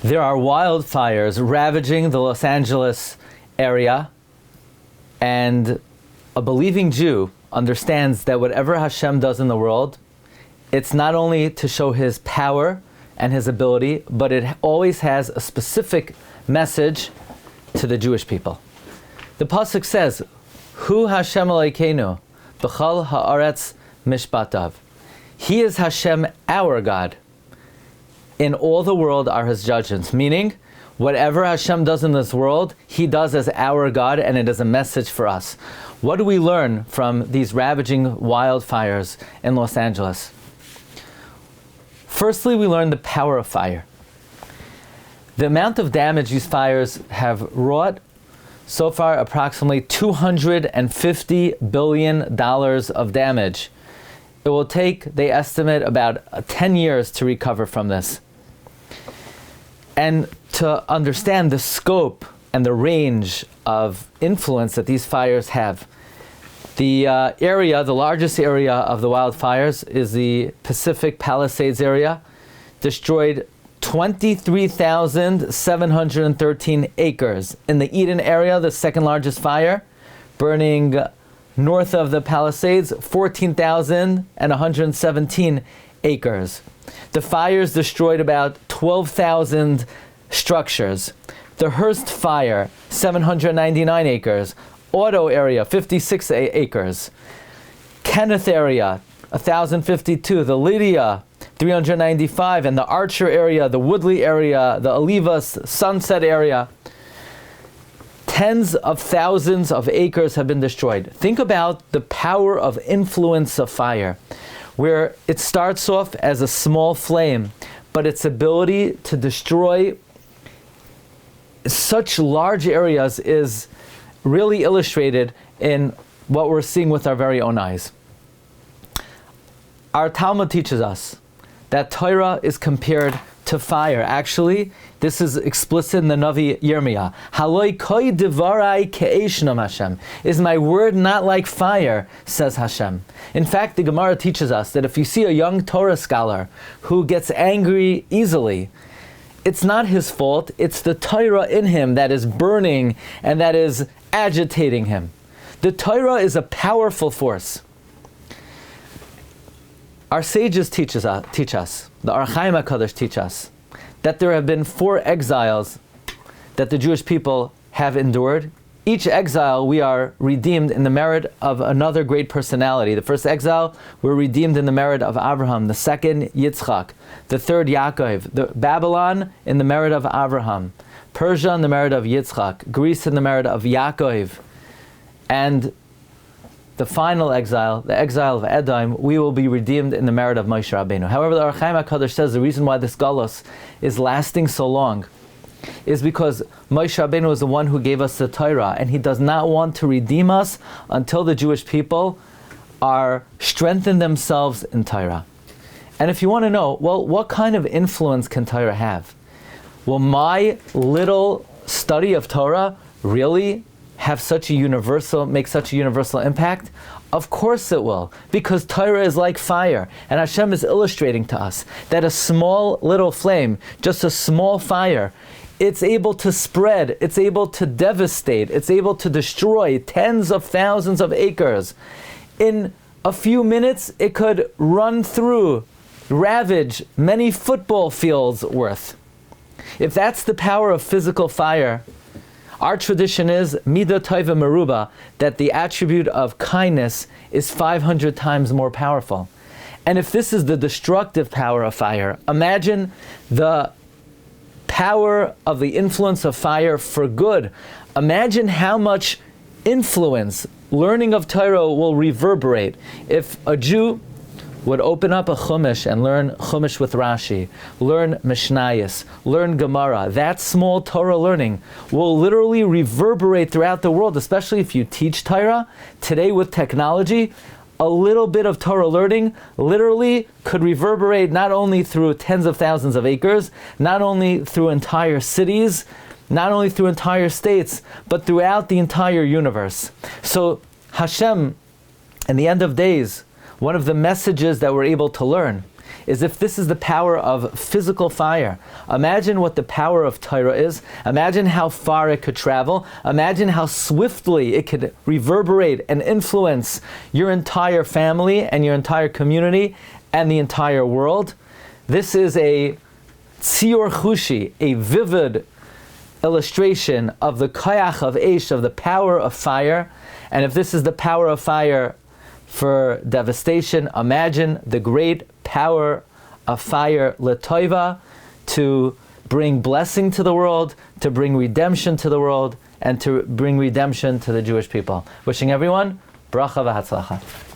There are wildfires ravaging the Los Angeles area, and a believing Jew understands that whatever Hashem does in the world, it's not only to show His power and His ability, but it always has a specific message to the Jewish people. The pasuk says, "Hu Hashem Elokeinu, b'chal haaretz mishpatav." He is Hashem, our God. In all the world are His judgments. Meaning, whatever Hashem does in this world, He does as our God, and it is a message for us. What do we learn from these ravaging wildfires in Los Angeles? Firstly, we learn the power of fire. The amount of damage these fires have wrought, so far approximately $250 billion of damage. It will take, they estimate, about 10 years to recover from this. And to understand the scope and the range of influence that these fires have, the area, the largest area of the wildfires is the Pacific Palisades area, destroyed 23,713 acres. In the Eden area, the second largest fire, burning north of the Palisades, 14,117 acres. The fires destroyed about 12,000 structures. The Hearst fire, 799 acres. Auto area, 56 acres. Kenneth area, 1,052. The Lydia, 395. And the Archer area, the Woodley area, the Olivas Sunset area. Tens of thousands of acres have been destroyed. Think about the power of influence of fire, where it starts off as a small flame, but its ability to destroy such large areas is really illustrated in what we're seeing with our very own eyes. Our Talmud teaches us that Torah is compared to fire. Actually, this is explicit in the Navi Yirmiyah. Haloi koi divarai ke'eshnam Hashem. Is my word not like fire, says Hashem. In fact, the Gemara teaches us that if you see a young Torah scholar who gets angry easily, it's not his fault, it's the Torah in him that is burning and that is agitating him. The Torah is a powerful force. Our sages teach us, the Archaim HaKadosh teach us, that there have been 4 exiles that the Jewish people have endured. Each exile we are redeemed in the merit of another great personality. The first exile, we're redeemed in the merit of Abraham. The second, Yitzchak. The third, Yaakov. The Babylon in the merit of Abraham. Persia in the merit of Yitzchak. Greece in the merit of Yaakov. And the final exile, the exile of Edom, we will be redeemed in the merit of Moshe Rabbeinu. However, the Archaim HaKadosh says the reason why this galus is lasting so long is because Moshe Rabbeinu is the one who gave us the Torah, and he does not want to redeem us until the Jewish people are strengthened themselves in Torah. And if you want to know, well, what kind of influence can Torah have? Will my little study of Torah really make such a universal impact? Of course it will, because Torah is like fire, and Hashem is illustrating to us that a small little flame, just a small fire, it's able to spread, it's able to devastate, it's able to destroy tens of thousands of acres. In a few minutes, it could run through, ravage many football fields worth. If that's the power of physical fire, our tradition is Midah Tova Meruba, that the attribute of kindness is 500 times more powerful. And if this is the destructive power of fire, imagine the power of the influence of fire for good. Imagine how much influence learning of Torah will reverberate if a Jew would open up a Chumash and learn Chumash with Rashi, learn Mishnayos, learn Gemara. That small Torah learning will literally reverberate throughout the world, especially if you teach Torah. Today with technology, a little bit of Torah learning literally could reverberate not only through tens of thousands of acres, not only through entire cities, not only through entire states, but throughout the entire universe. So Hashem, in the end of days, one of the messages that we're able to learn is if this is the power of physical fire. Imagine what the power of Torah is. Imagine how far it could travel. Imagine how swiftly it could reverberate and influence your entire family and your entire community and the entire world. This is a tzior chushi, a vivid illustration of the koyach of Eish, of the power of fire. And if this is the power of fire for devastation, imagine the great power of fire l'toiva, to bring blessing to the world, to bring redemption to the world, and to bring redemption to the Jewish people. Wishing everyone bracha v'hatzlacha.